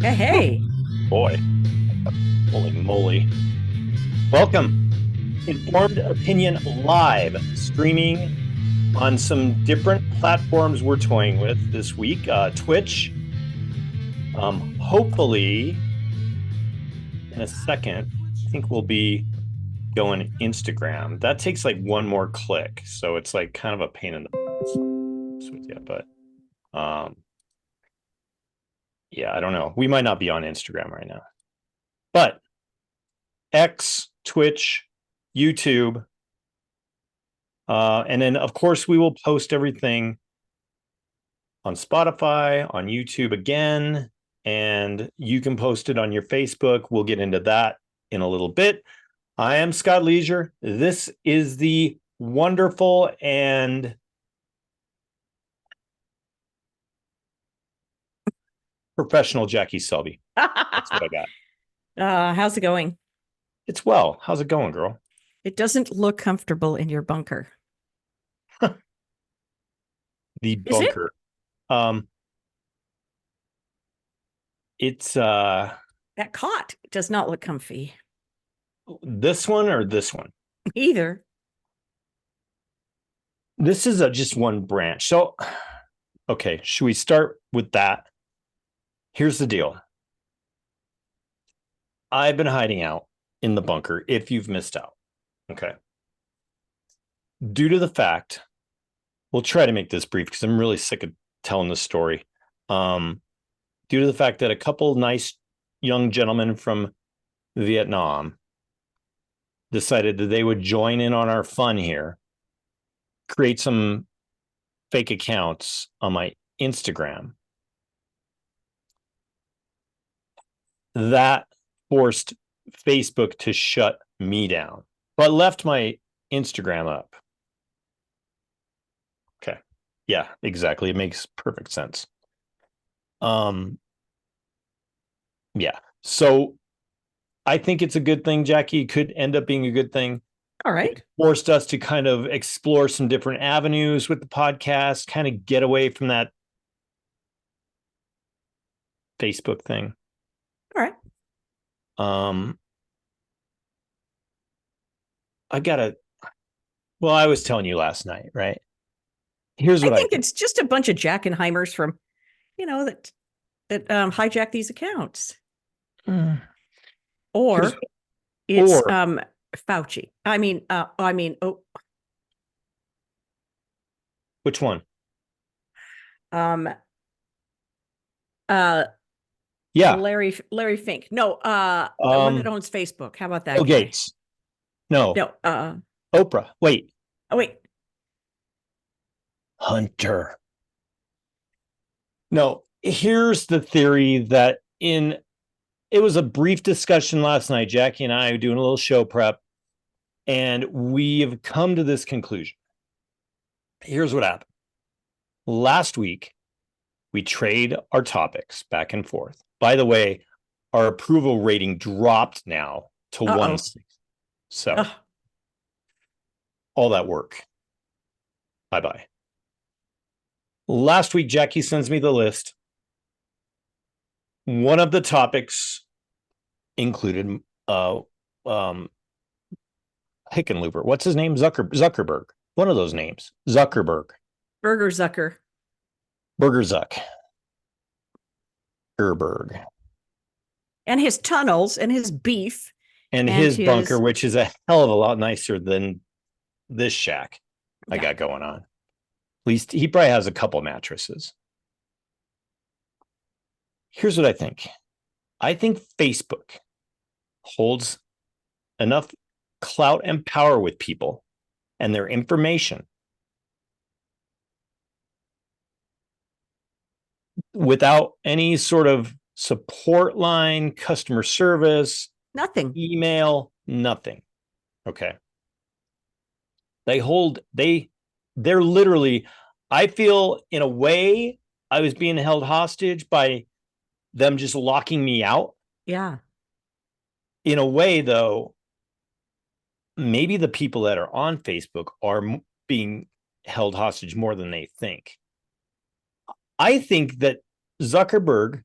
Hey, hey. Boy, holy moly. Welcome. Informed Opinion Live, streaming on some different platforms we're toying with this week. Twitch. Hopefully, in a second, I think we'll be going Instagram. That takes like one more click. So it's like kind of a pain in the butt with you. But yeah, I don't know. We might not be on Instagram right now. But X, Twitch, YouTube, and then, of course, we will post everything on Spotify, on YouTube again, and you can post it on your Facebook. We'll get into that in a little bit. I am Scott Leisure. This is the wonderful and professional Jackie Selby. That's what I got. How's it going? It's well. How's it going, girl? It doesn't look comfortable in your bunker. The Is it? bunker. Um, it's That cot does not look comfy this one or this one. either. This is just one branch. So, okay, should we start with that? Here's the deal. I've been hiding out in the bunker if you've missed out. Okay. Due to the fact, we'll try to make this brief because I'm really sick of telling this story. Due to the fact that a couple nice young gentlemen from Vietnam decided that they would join in on our fun here, create some fake accounts on my Instagram. That forced Facebook to shut me down, but left my Instagram up. Okay. Yeah, exactly. It makes perfect sense. Yeah. So I think it's a good thing, Jackie. It could end up being a good thing. All right. It forced us to kind of explore some different avenues with the podcast, kind of get away from that Facebook thing. All right. Um, I gotta, well, I was telling you last night, right? Here's I what I think think. it's just a bunch of Jackenheimers from, that hijack these accounts. Mm. Here's, Or it's or Fauci. Oh, which one? um uh Yeah. Larry Fink. No, the one that Um, owns Facebook. How about Bill that guy? Gates. No, No, Oprah. Wait, oh wait. Hunter. No, here's the theory that in it was a brief discussion last night. Jackie and I were doing a little show prep, and we've come to this conclusion. Here's what happened. Last week, we trade our topics back and forth. By the way, our approval rating dropped now to Uh-oh. 1/6. So Oh, all that work. Bye-bye. Last week, Jackie sends me the list. One of the topics included Hickenlooper. What's his name? Zuckerberg. One of those names. Zuckerberg. Burger Zucker. Burger Zuck. Gerberg. And his tunnels and his beef And and his bunker, his which is a hell of a lot nicer than this shack I yeah. got going on. At least he probably has a couple mattresses. Here's what I think. I think Facebook holds enough clout and power with people and their information without any sort of support line, customer service, Nothing. email, nothing. Okay. They're literally, I feel in a way I was being held hostage by them just locking me out. Yeah. In a way, though, maybe the people that are on Facebook are being held hostage more than they think. I think that Zuckerberg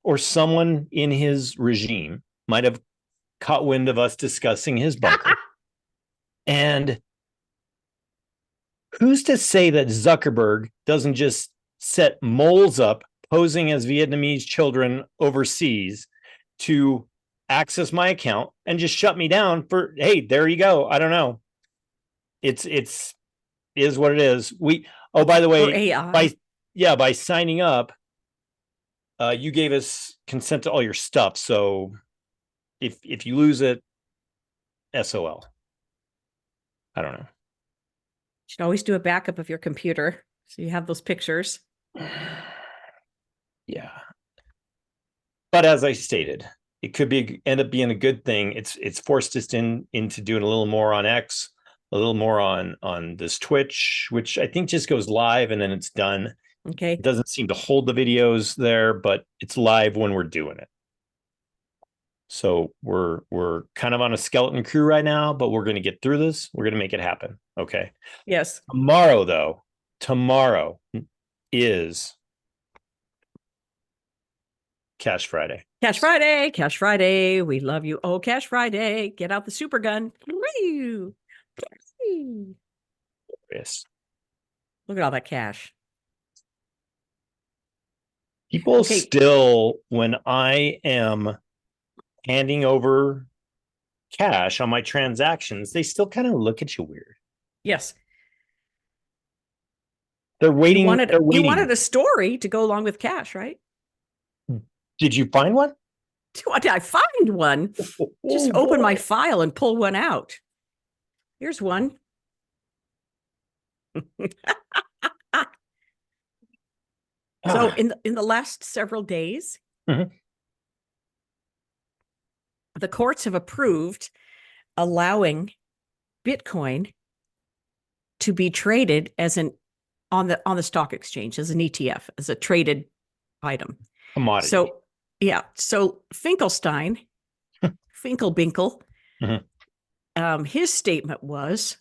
or someone in his regime might have caught wind of us discussing his bunker. And who's to say that Zuckerberg doesn't just set moles up posing as Vietnamese children overseas to access my account and just shut me down for, hey, there you go. I don't know. It's is what it is. Oh, by the way, Or AI. by signing up, you gave us consent to all your stuff. So if you lose it, SOL. I don't know. Should always do a backup of your computer so you have those pictures. Yeah. But as I stated, it could end up being a good thing. It's forced us into doing a little more on X, a little more on this Twitch, which I think just goes live and then it's done. Okay. It doesn't seem to hold the videos there, but it's live when we're doing it. So we're kind of on a skeleton crew right now, but we're going to get through this. We're going to make it happen. Okay. Yes. Tomorrow is Cash Friday. Cash Friday. Cash Friday. We love you. Oh, Cash Friday. Get out the super gun. Yes. Look at all that cash. People still, when I am handing over cash on my transactions, they still kind of look at you weird. Yes. They're waiting. You wanted a story to go along with cash, right? Did you find one? Did I find one? Just open my file and pull one out. Here's one. So in the last several days, the courts have approved allowing Bitcoin to be traded as on the stock exchange as an ETF, as a traded item. Commodity. So yeah. So Finkelstein, Finkelbinkle, his statement was,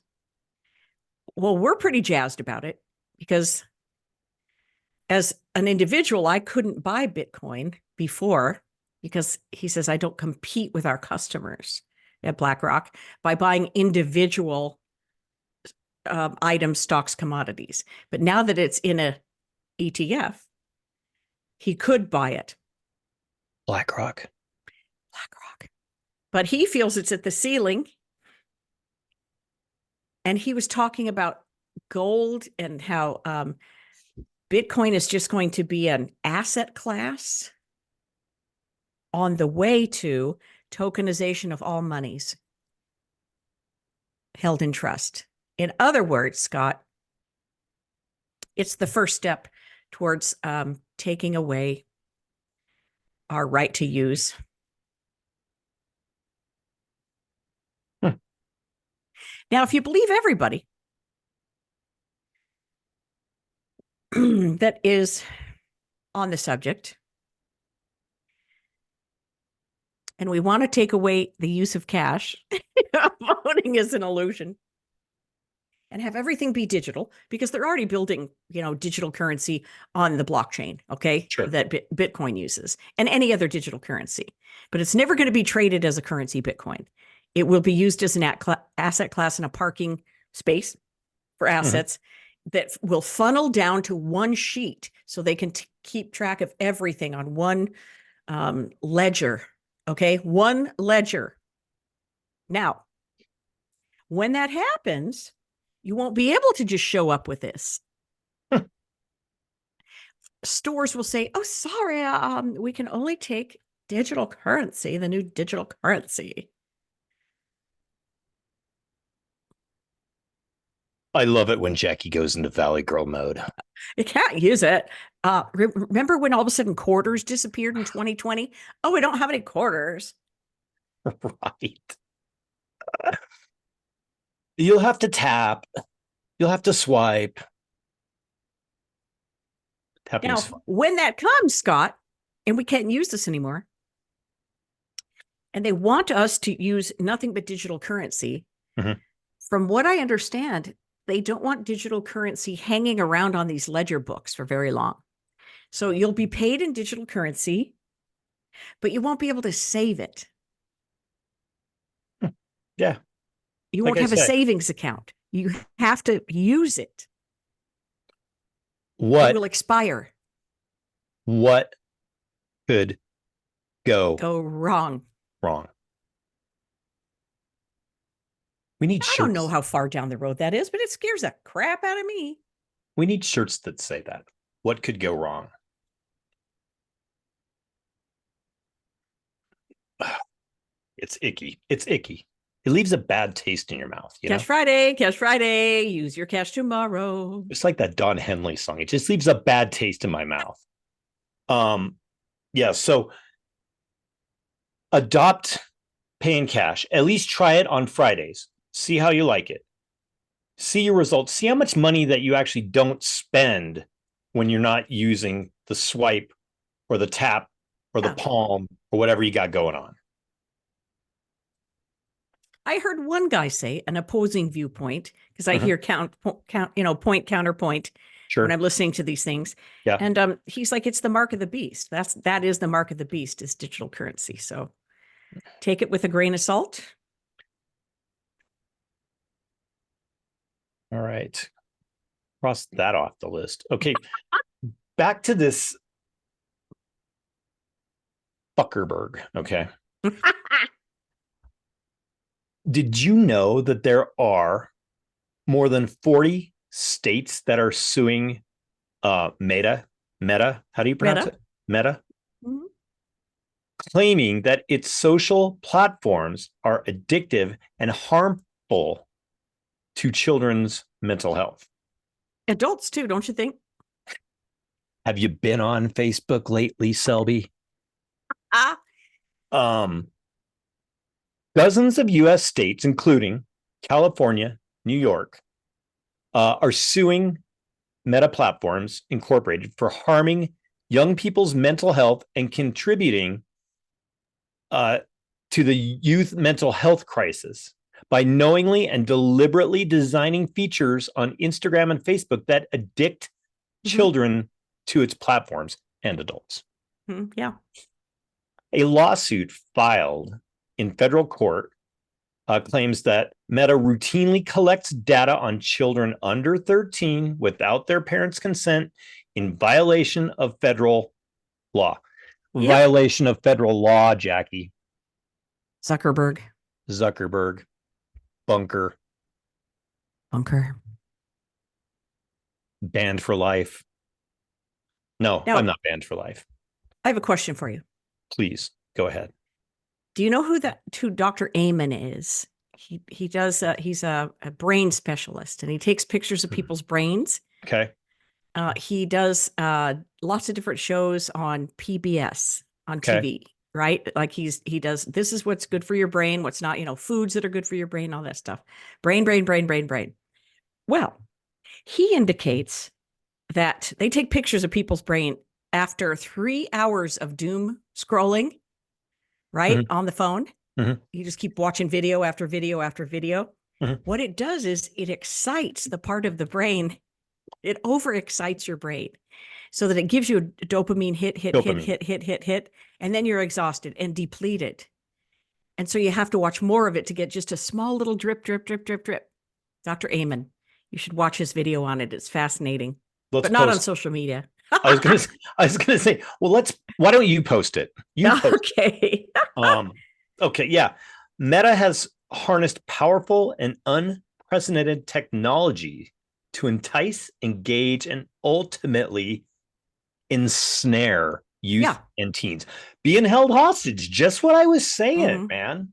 well, we're pretty jazzed about it because as an individual, I couldn't buy Bitcoin before because he says, I don't compete with our customers at BlackRock by buying individual items, stocks, commodities. But now that it's in a ETF, he could buy it. BlackRock. But he feels it's at the ceiling. And he was talking about gold and how Bitcoin is just going to be an asset class on the way to tokenization of all monies held in trust. In other words, Scott, it's the first step towards taking away our right to use. Now, if you believe everybody that is on the subject, and we want to take away the use of cash, voting is an illusion, and have everything be digital, because they're already building, digital currency on the blockchain, okay? Sure. That Bitcoin uses, and any other digital currency. But it's never going to be traded as a currency, Bitcoin. It will be used as an asset class in a parking space for assets that will funnel down to one sheet so they can keep track of everything on one ledger, okay? One ledger. Now, when that happens, you won't be able to just show up with this. Stores will say, oh, sorry, we can only take digital currency, the new digital currency. I love it when Jackie goes into Valley Girl mode. You can't use it. Remember when all of a sudden quarters disappeared in 2020? Oh, we don't have any quarters. Right. You'll have to tap. You'll have to swipe. Now, when that comes, Scott, and we can't use this anymore, and they want us to use nothing but digital currency, from what I understand, they don't want digital currency hanging around on these ledger books for very long. So you'll be paid in digital currency but you won't be able to save it. Yeah. You Like won't I have a said. savings account. You have to use it. It What will expire. could go Go wrong. wrong? We need I don't know shirts. how far down the road that is, but it scares the crap out of me. We need shirts that say that. What could go wrong? It's icky. It's icky. It leaves a bad taste in your mouth, you know? Cash Friday, use your cash tomorrow. It's like that Don Henley song. It just leaves a bad taste in my mouth. Yeah, so adopt pay in cash. At least try it on Fridays. See how you like it. See your results. See how much money that you actually don't spend when you're not using the swipe or the tap or the palm or whatever you got going on. I heard one guy say an opposing viewpoint because I hear point counterpoint Sure. when I'm listening to these things. Yeah. And he's like, it's the mark of the beast. That is the mark of the beast is digital currency. So take it with a grain of salt. All right. Cross that off the list. Okay. Back to this Zuckerberg. Okay. Did you know that there are more than 40 states that are suing Meta? How do you pronounce it? Meta. Mm-hmm. Claiming that its social platforms are addictive and harmful to children's mental health. Adults too, don't you think? Have you been on Facebook lately, Selby? Dozens of U.S. states, including California, New York, are suing Meta Platforms Incorporated for harming young people's mental health and contributing to the youth mental health crisis by knowingly and deliberately designing features on Instagram and Facebook that addict children to its platforms and adults. Yeah. A lawsuit filed in federal court claims that Meta routinely collects data on children under 13 without their parents' consent in violation of federal law. Yep. Violation of federal law, Jackie. Zuckerberg. Bunker. Banned for life. No, now, I'm not banned for life. I have a question for you. Please, go ahead. Do you know who Dr. Amen is? He does. He's a brain specialist, and he takes pictures of people's brains. Okay. He does lots of different shows on PBS on TV, right? Like he does. This is what's good for your brain. What's not? Foods that are good for your brain. All that stuff. Brain. Well, he indicates that they take pictures of people's brain after 3 hours of doom scrolling. Right? On the phone. You just keep watching video after video after video. What it does is it excites the part of the brain. It overexcites your brain so that it gives you a dopamine hit. And then you're exhausted and depleted. And so you have to watch more of it to get just a small little drip. Dr. Amen. You should watch his video on it. It's fascinating. But not on social media. I was gonna say, well, why don't you post it? Okay. Okay. Yeah. Meta has harnessed powerful and unprecedented technology to entice, engage, and ultimately ensnare youth and teens. Being held hostage. Just what I was saying, man.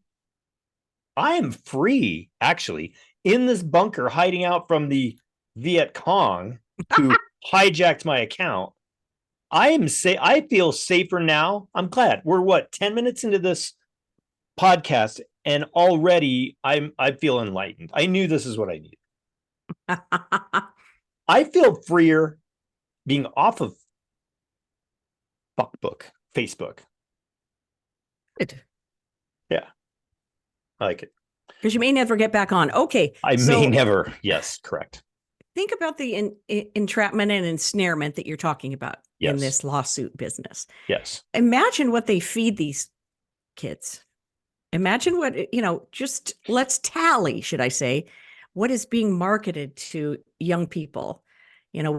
I am free, actually, in this bunker hiding out from the Viet Cong who hijacked my account. I feel safer now. I'm glad. We're 10 minutes into this podcast, and already I feel enlightened. I knew this is what I needed. I feel freer being off of Facebook. Good. Yeah. I like it. Because you may never get back on. Okay. I may never. Yes, correct. think about the entrapment and ensnarement that you're talking about in Yes. this lawsuit business. Yes. Imagine what they feed these kids. Imagine what, just let's tally, should I say, what is being marketed to young people.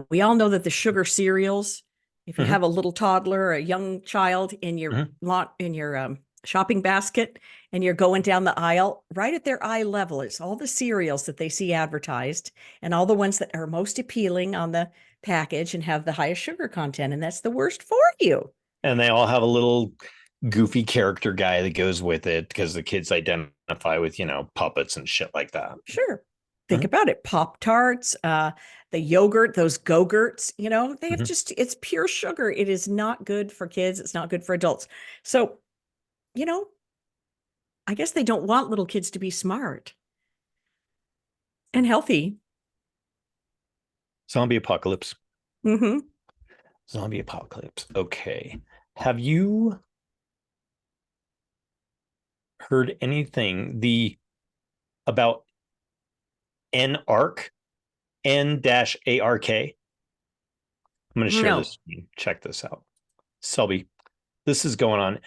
We all know that the sugar cereals, if you Mhm. have a little toddler or a young child in your shopping basket and you're going down the aisle, right at their eye level, it's all the cereals that they see advertised and all the ones that are most appealing on the package and have the highest sugar content. And that's the worst for you. And they all have a little goofy character guy that goes with it because the kids identify with, puppets and shit like that. Sure. Think about it. Pop-Tarts, the yogurt, those Go-Gurts, they have it's pure sugar. It is not good for kids. It's not good for adults. So, I guess they don't want little kids to be smart and healthy. Zombie apocalypse. Mm-hmm. Zombie apocalypse. Okay. Have you heard anything about NARK? N-ARK? I'm going to share this. Check this out. Selby, this is going on.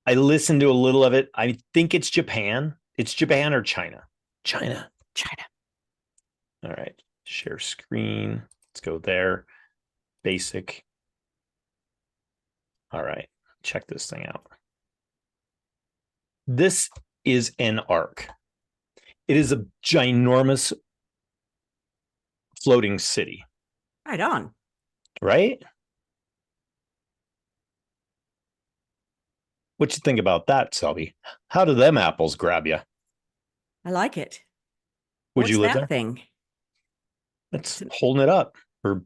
I listened to a little of it. I think it's Japan. It's Japan or China? China. All right. Share screen. Let's go there. Basic. All right. Check this thing out. This is NARK. It is a ginormous floating city. Right on. Right? What you think about that, Selby? How do them apples grab you? I like it. Would you live that there? Thing? It's holding it up or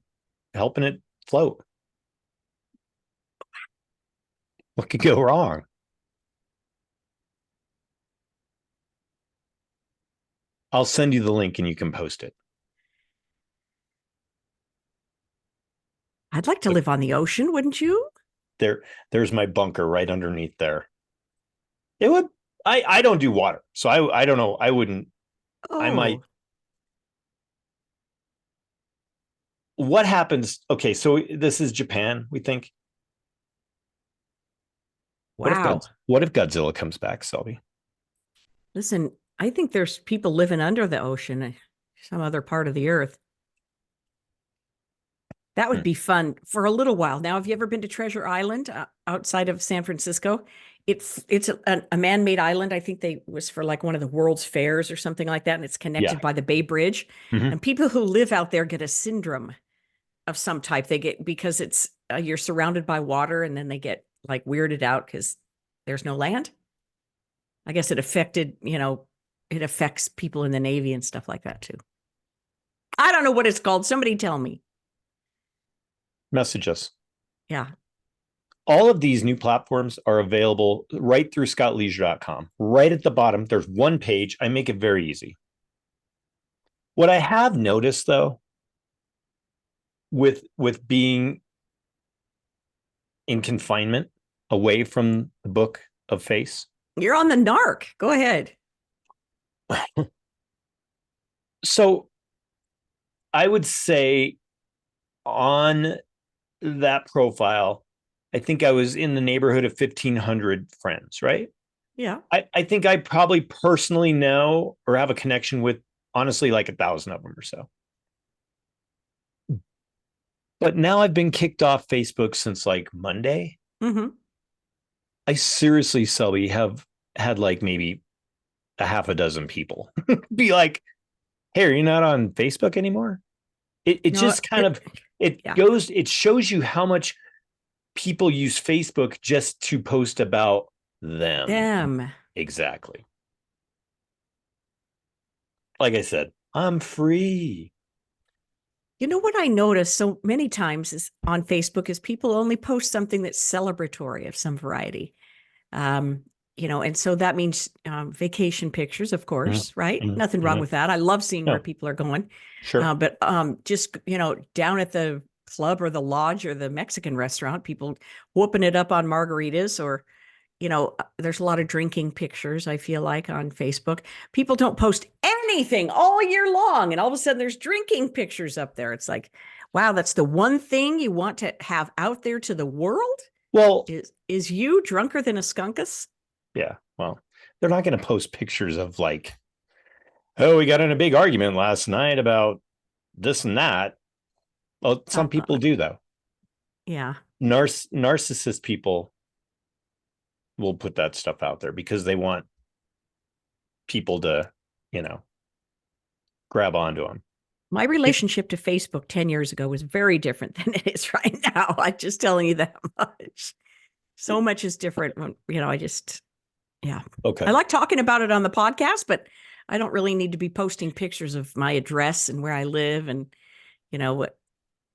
helping it float. What could go wrong? I'll send you the link and you can post it. I'd like to live on the ocean, wouldn't you? There's my bunker right underneath there. It would. I don't do water, so I don't know. I wouldn't. Oh. I might. What happens? Okay, so this is Japan, we think. Wow. What if Godzilla comes back, Selby? Listen, I think there's people living under the ocean, some other part of the earth. That would be fun for a little while. Now, have you ever been to Treasure Island outside of San Francisco? It's a man-made island. I think they was for like one of the World's Fairs or something like that, and it's connected by the Bay Bridge. And people who live out there get a syndrome of some type. They get because it's you're surrounded by water, and then they get like weirded out because there's no land. I guess it affects people in the Navy and stuff like that too. I don't know what it's called. Somebody tell me. Message us. Yeah. All of these new platforms are available right through scottleisure.com. Right at the bottom, there's one page. I make it very easy. What I have noticed, though, with being in confinement away from the book of face. You're on the NARK. Go ahead. So I would say on that profile, I think I was in the neighborhood of 1,500 friends, right? Yeah. I think I probably personally know or have a connection with, honestly, like 1,000 of them or so. But now I've been kicked off Facebook since like Monday. I seriously, Selby, have had like maybe a half a dozen people be like, hey, are you not on Facebook anymore? It shows you how much people use Facebook just to post about them. Exactly. Like I said, I'm free. You know what I notice so many times is on Facebook is people only post something that's celebratory of some variety. And so that means vacation pictures, of course, right? Nothing wrong with that. I love seeing where people are going. Sure. But just, down at the club or the lodge or the Mexican restaurant, people whooping it up on margaritas or, there's a lot of drinking pictures, I feel like, on Facebook. People don't post anything all year long. And all of a sudden there's drinking pictures up there. It's like, wow, that's the one thing you want to have out there to the world? Well, Is you drunker than a skunkus? yeah. Well, they're not going to post pictures of like, oh, we got in a big argument last night about this and that. Well, some people do though. Yeah. Narcissist people will put that stuff out there because they want people to, grab onto them. My relationship to Facebook 10 years ago was very different than it is right now. I'm just telling you that much. So much is different when, yeah. Okay. I like talking about it on the podcast, but I don't really need to be posting pictures of my address and where I live and, what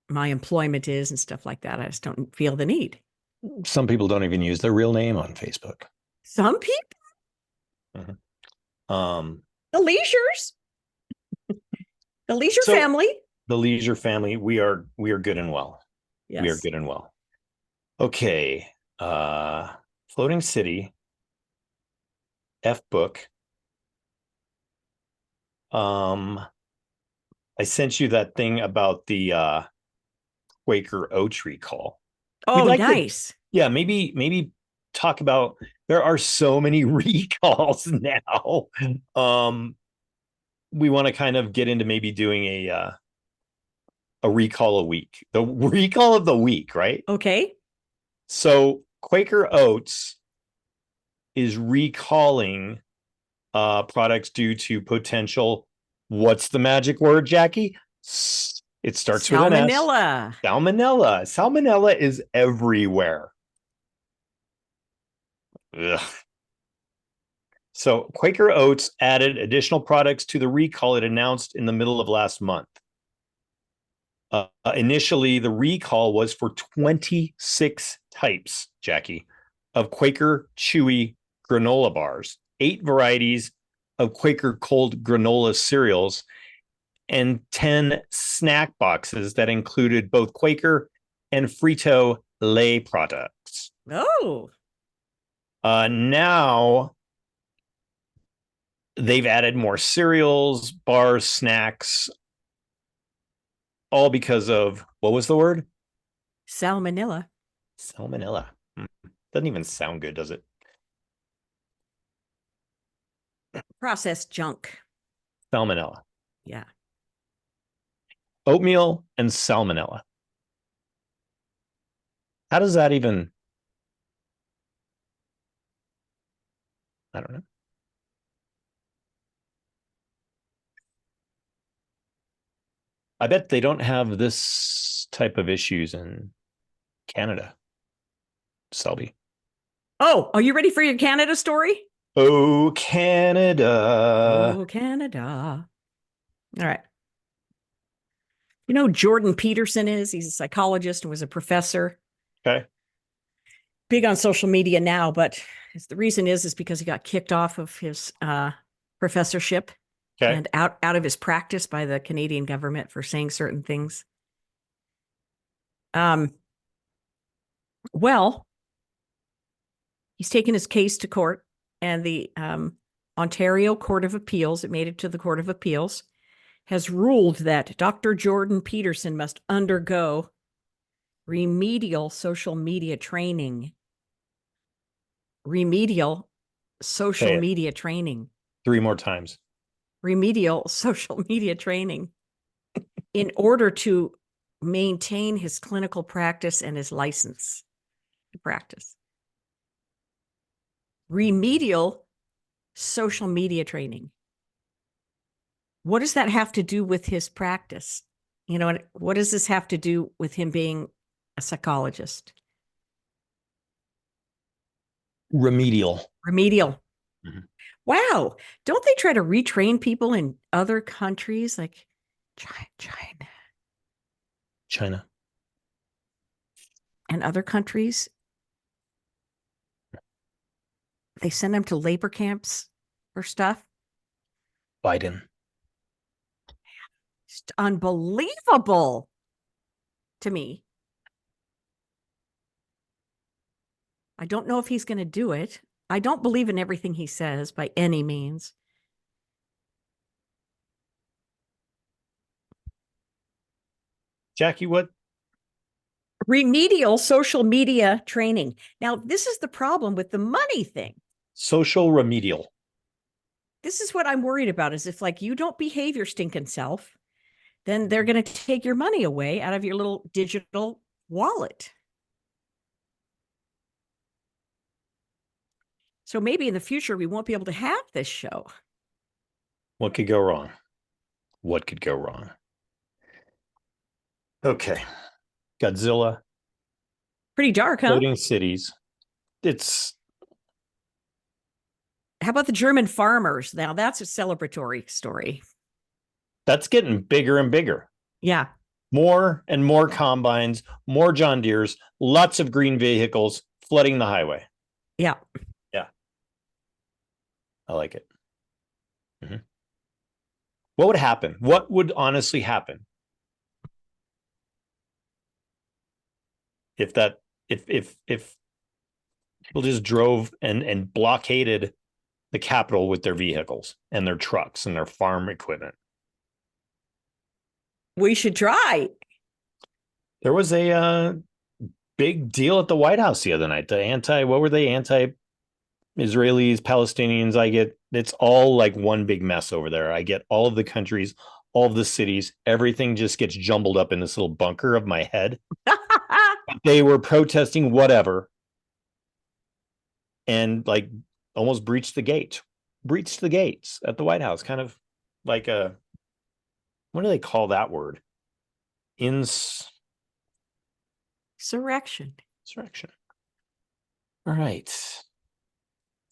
my employment is and stuff like that. I just don't feel the need. Some people don't even use their real name on Facebook. Some people. Mm-hmm. The Leisures. The Leisure family. The Leisure family. We are good and well. Yes. We are good and well. Okay. Floating City. F book. I sent you that thing about the Quaker Oats recall. Oh, nice. Maybe talk about, there are so many recalls now. We want to kind of get into maybe doing a recall a week, the recall of the week, right? Okay. So Quaker Oats is recalling products due to potential, what's the magic word, Jackie? It starts with an S. Salmonella. Salmonella is everywhere. Ugh. So Quaker Oats added additional products to the recall it announced in the middle of last month. Initially, the recall was for 26 types, Jackie, of Quaker Chewy granola bars, 8 varieties of Quaker cold granola cereals, and 10 snack boxes that included both Quaker and Frito-Lay products. Oh. Now they've added more cereals, bars, snacks, all because of, what was the word? Salmonella. Salmonella. Doesn't even sound good, does it? Processed junk. Salmonella. Yeah. Oatmeal and salmonella. How does that even? I don't know. I bet they don't have this type of issues in Canada, Selby. Oh, are you ready for your Canada story? Oh, Canada. Oh, Canada. All right. You know who Jordan Peterson is? He's a psychologist and was a professor. Okay. Big on social media now, but the reason is because he got kicked off of his professorship and out of his practice by the Canadian government for saying certain things. Well, he's taken his case to court, and the Ontario Court of Appeals, it made it to the Court of Appeals, has ruled that Dr. Jordan Peterson must undergo remedial social media training. Remedial social media training. 3 more times. Remedial social media training in order to maintain his clinical practice and his license to practice. Remedial social media training. What does that have to do with his practice? What does this have to do with him being a psychologist? Remedial. Mm-hmm. Wow. Don't they try to retrain people in other countries like China and other countries? They send them to labor camps for stuff. Biden. It's unbelievable to me. I don't know if he's going to do it. I don't believe in everything he says by any means. Jackie, what? Remedial social media training. Now, this is the problem with the money thing. Social remedial. This is what I'm worried about is if like you don't behave your stinking self, then they're going to take your money away out of your little digital wallet. So maybe in the future, we won't be able to have this show. What could go wrong? What could go wrong? Okay. Godzilla. Pretty dark, huh? Floating cities. How about the German farmers? Now that's a celebratory story. That's getting bigger and bigger. Yeah. More and more combines, more John Deeres, lots of green vehicles flooding the highway. Yeah. Yeah. I like it. Mm-hmm. What would happen? What would honestly happen if people just drove and blockaded the Capitol with their vehicles and their trucks and their farm equipment? We should try. There was a big deal at the White House the other night. What were they? Anti-Israelis, Palestinians. It's all like one big mess over there. I get all of the countries, all of the cities, everything just gets jumbled up in this little bunker of my head. They were protesting whatever and like almost breached the gates at the White House. Kind of like what do they call that word? Insurrection. All right.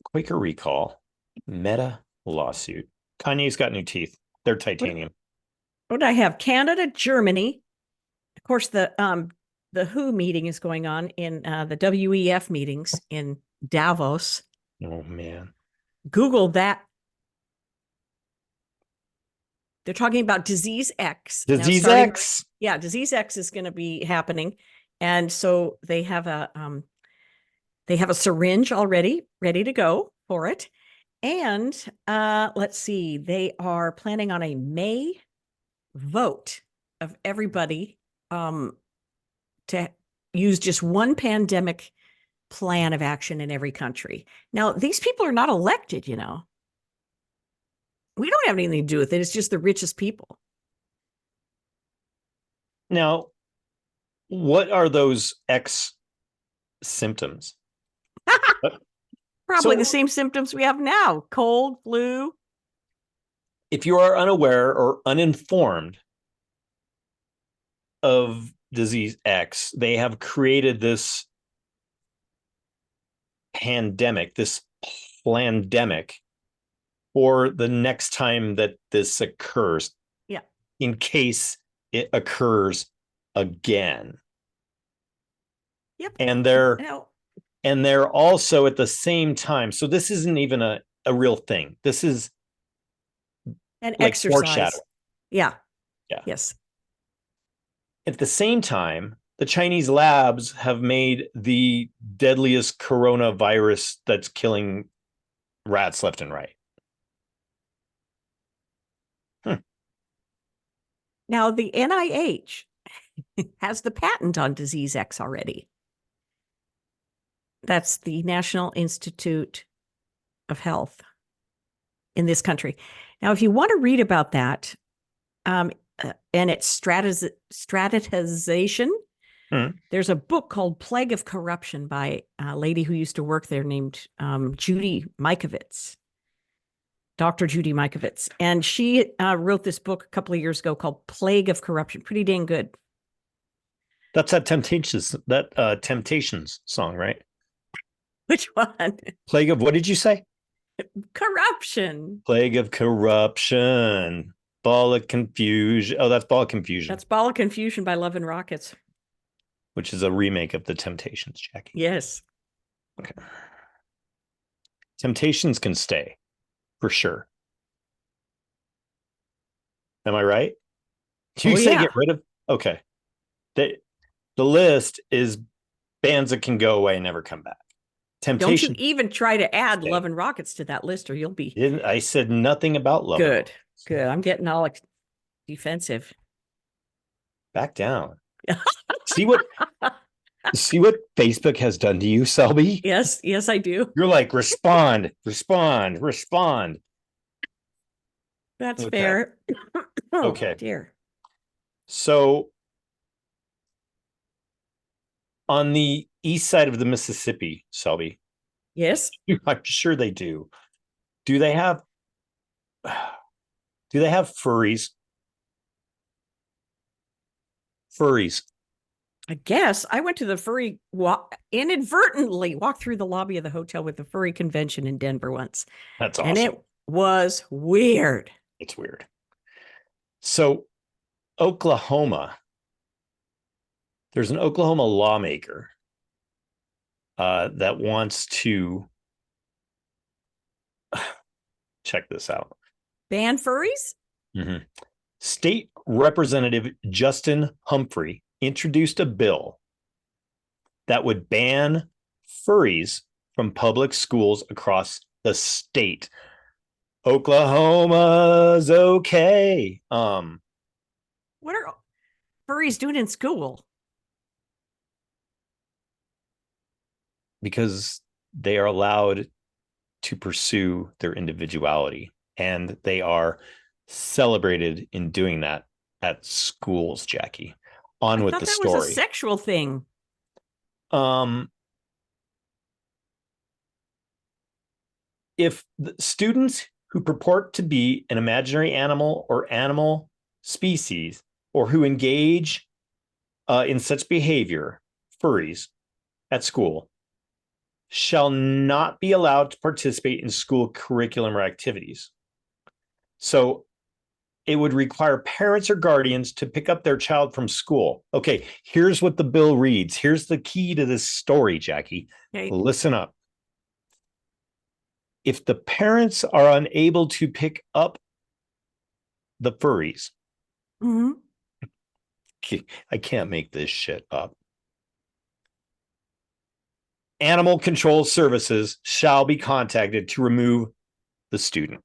Quaker recall, Meta lawsuit. Kanye's got new teeth. They're titanium. What do I have? Canada, Germany. Of course, the WHO meeting is going on in the WEF meetings in Davos. Oh man. Google that. They're talking about Disease X. Disease X. Yeah, Disease X is going to be happening. And so they have a syringe already ready to go for it. And let's see, they are planning on a May vote of everybody to use just one pandemic plan of action in every country. Now, these people are not elected, you know. We don't have anything to do with it. It's just the richest people. Now, what are those X symptoms? Probably the same symptoms we have now: cold, flu. If you are unaware or uninformed of disease X, they have created this pandemic, this plandemic, for the next time that this occurs. Yeah. In case it occurs again. Yep. And they're also at the same time. So this isn't even a real thing. This is an like exercise. Foreshadowing. Yeah. Yeah. Yes. At the same time, the Chinese labs have made the deadliest coronavirus that's killing rats left and right. Now, the NIH has the patent on Disease X already. That's the National Institute of Health in this country. Now, if you want to read about that and its strategization, there's a book called Plague of Corruption by a lady who used to work there named Judy Mikovits. Dr. Judy Mikovits. And she wrote this book a couple of years ago called Plague of Corruption. Pretty dang good. That's that Temptations song, right? Which one? Plague of, what did you say? Corruption. Plague of Corruption. Ball of Confusion. Oh, that's Ball of Confusion. That's Ball of Confusion by Love and Rockets. Which is a remake of the Temptations, Jackie. Yes. Okay. Temptations can stay. For sure. Am I right? You say get rid of? Okay. The list is bands that can go away and never come back. Temptation. Don't you even try to add Love and Rockets to that list or you'll be. I said nothing about Love. Good. I'm getting all defensive. Back down. See what Facebook has done to you, Selby? Yes, I do. You're like, respond. That's Okay. fair. Oh, Okay. dear. So on the east side of the Mississippi, Selby, Yes. I'm sure they do. Do they have furries? Furries. I guess I went to the furry inadvertently walked through the lobby of the hotel with the furry convention in Denver once. That's And awesome. it was weird. It's weird. So Oklahoma, there's an Oklahoma lawmaker that wants to check this out. Ban furries? Mm-hmm. State Representative Justin Humphrey introduced a bill that would ban furries from public schools across the state. Oklahoma's okay. What are furries doing in school? Because they are allowed to pursue their individuality, and they are celebrated in doing that at schools, Jackie. On I with thought the that was a story. sexual thing. If the students who purport to be an imaginary animal or animal species, or who engage in such behavior, furries, at school, shall not be allowed to participate in school curriculum or activities. So it would require parents or guardians to pick up their child from school. Okay, here's what the bill reads. Here's the key to this story, Jackie. Okay. Listen up. If the parents are unable to pick up the furries, Mm-hmm. I can't make this shit up. Animal Control Services shall be contacted to remove the student.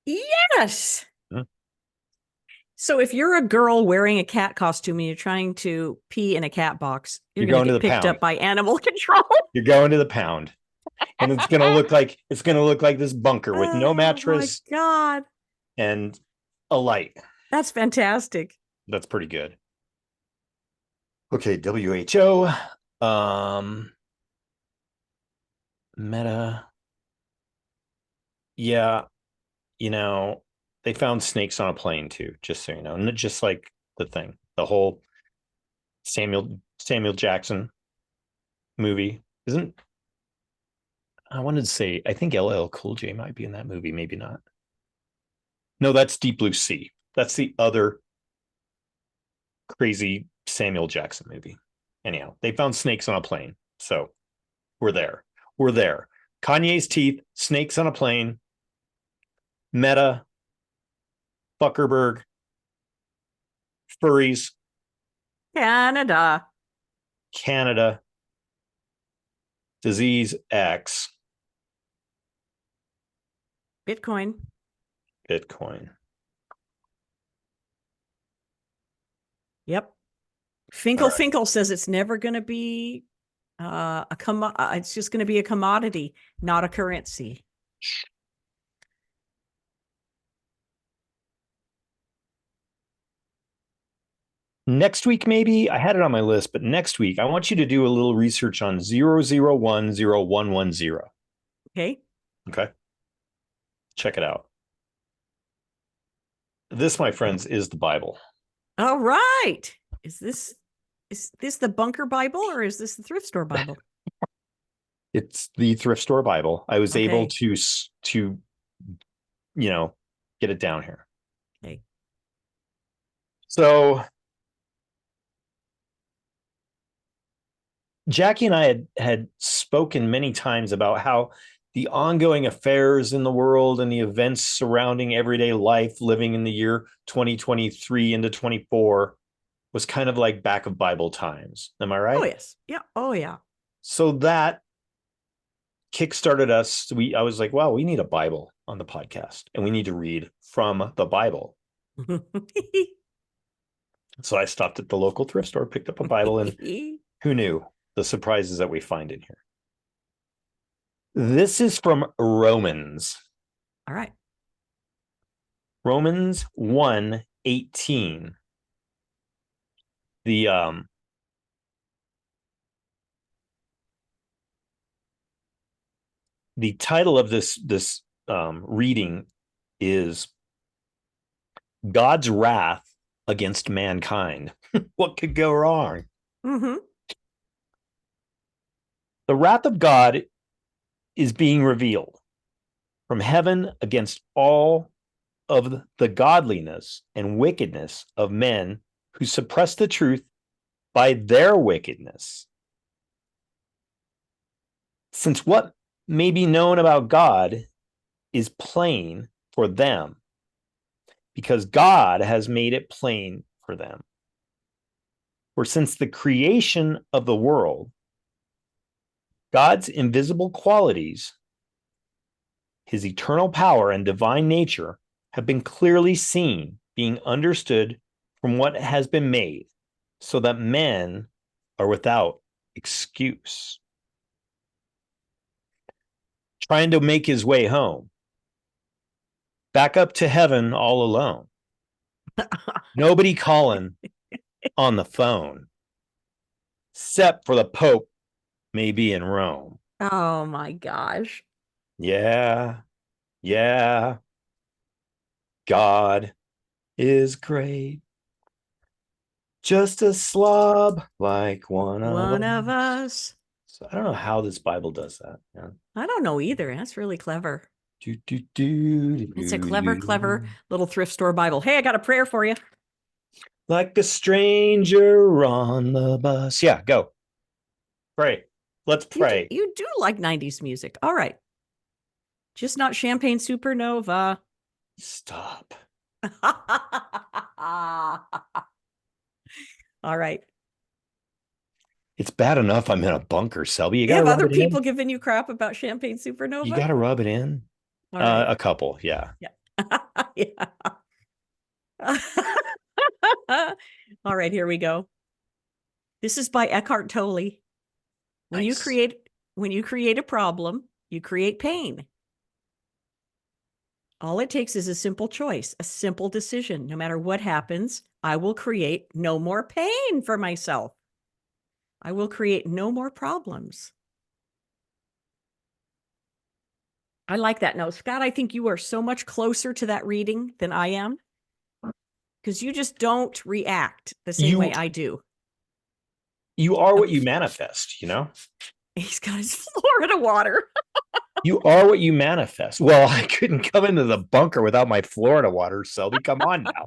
Yes. Huh? So if you're a girl wearing a cat costume and you're trying to pee in a cat box, you're You're going to going get to the picked pound. up by animal control. You're going to the pound. And it's going to look like this bunker with no mattress. Oh my God. And a light. That's fantastic. That's pretty good. Okay, WHO, Meta. Yeah, they found snakes on a plane too, just so you know. And just like the thing, the whole Samuel Jackson movie. I wanted to say, I think LL Cool J might be in that movie, maybe not. No, that's Deep Blue Sea. That's the other crazy Samuel Jackson movie. Anyhow, they found snakes on a plane. So we're there. Kanye's teeth, snakes on a plane, Meta, Zuckerberg, furries, Canada. disease X, Bitcoin. Yep. Finkel says it's never going to be it's just going to be a commodity, not a currency. Next week, maybe I had it on my list, but next week I want you to do a little research on 00101110. Okay. Check it out. This, my friends, is the Bible. All right. Is this the bunker Bible or is this the thrift store Bible? It's the thrift store Bible. I was able to get it down here. Okay. So Jackie and I had spoken many times about how the ongoing affairs in the world and the events surrounding everyday life living in the year 2023 into 24 was kind of like back of Bible times. Am I right? Oh, yes. Yeah. Oh, yeah. So that kickstarted us. I was like, wow, we need a Bible on the podcast and we need to read from the Bible. So I stopped at the local thrift store, picked up a Bible, and who knew the surprises that we find in here. This is from Romans. All right. Romans 1:18. The title of this reading is God's wrath against mankind. What could go wrong? Mm-hmm. The wrath of God is being revealed from heaven against all of the godliness and wickedness of men who suppress the truth by their wickedness. Since what may be known about God is plain for them, because God has made it plain for them. For since the creation of the world, God's invisible qualities, his eternal power and divine nature, have been clearly seen, being understood from what has been made, so that men are without excuse. Trying to make his way home, back up to heaven all alone. Nobody calling on the phone, except for the Pope may be in Rome. Oh my gosh. Yeah. God is great. Just a slob like one of us. So I don't know how this Bible does that. Yeah. I don't know either. That's really clever. It's a clever little thrift store Bible. Hey, I got a prayer for you. Like a stranger on the bus. Yeah, go. Pray. Let's pray. You do like 90s music. All right. Just not Champagne Supernova. Stop. All right. It's bad enough I'm in a bunker, Selby. You got have other people giving you crap about Champagne Supernova? You got to rub it in. Right. A couple, yeah. Yeah. All right, here we go. This is by Eckhart Tolle. When you create a problem, you create pain. All it takes is a simple choice, a simple decision. No matter what happens, I will create no more pain for myself. I will create no more problems. I like that. No, Scott, I think you are so much closer to that reading than I am, because you just don't react the same way I do. You are what you manifest, you know? He's got his Florida water. You are what you manifest. Well, I couldn't come into the bunker without my Florida water, Selby. Come on now.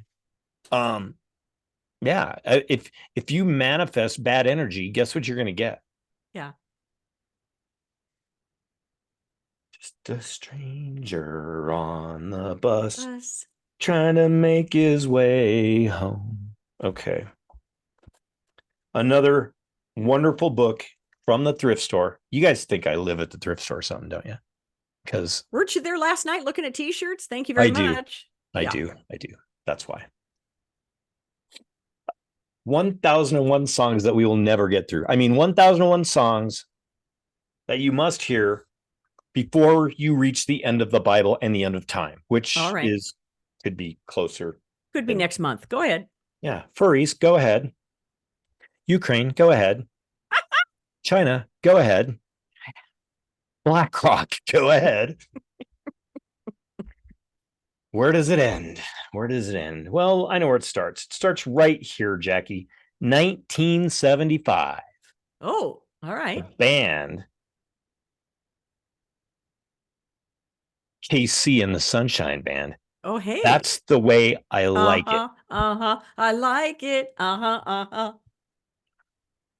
Yeah. If you manifest bad energy, guess what you're going to get? Yeah. Just a stranger on the bus trying to make his way home. Okay. Another wonderful book from the thrift store. You guys think I live at the thrift store or something, don't you? Because weren't you there last night looking at t-shirts? Thank you very much. I do. That's why. 1001 songs that we will never get through. I mean, 1001 songs that you must hear before you reach the end of the Bible and the end of time, which could be closer. Could be next month. Go ahead. Yeah. Furries, go ahead. Ukraine, go ahead. China, go ahead. BlackRock, go ahead. Where does it end? Well, I know where it starts. It starts right here, Jackie. 1975. Oh, all right. A band. KC and the Sunshine Band. Oh, hey. That's the way I like it. I like it.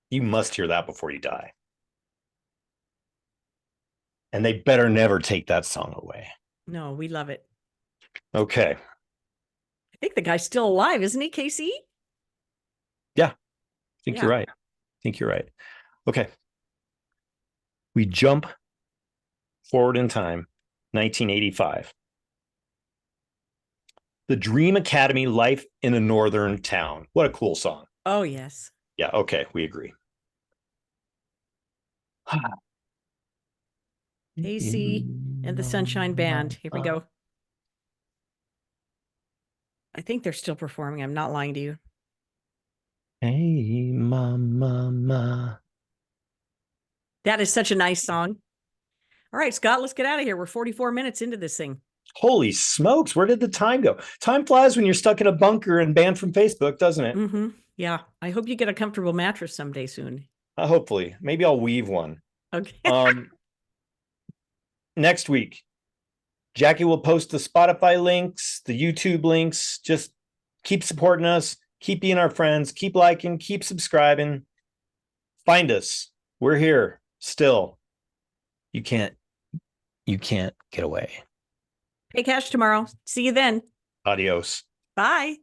You must hear that before you die. And they better never take that song away. No, we love it. Okay. I think the guy's still alive, isn't he, KC? Yeah. I think you're right. Okay. We jump forward in time, 1985. The Dream Academy, Life in a Northern Town. What a cool song. Oh, yes. Yeah, okay, we agree. AC and the Sunshine Band. Here we go. I think they're still performing. I'm not lying to you. Hey, mama. That is such a nice song. All right, Scott, let's get out of here. We're 44 minutes into this thing. Holy smokes, where did the time go? Time flies when you're stuck in a bunker and banned from Facebook, doesn't it? Mm-hmm. Yeah. I hope you get a comfortable mattress someday soon. Hopefully. Maybe I'll weave one. Okay. Next week, Jackie will post the Spotify links, the YouTube links. Just keep supporting us, keep being our friends, keep liking, keep subscribing. Find us. We're here still. You can't get away. Pay cash tomorrow. See you then. Adios. Bye.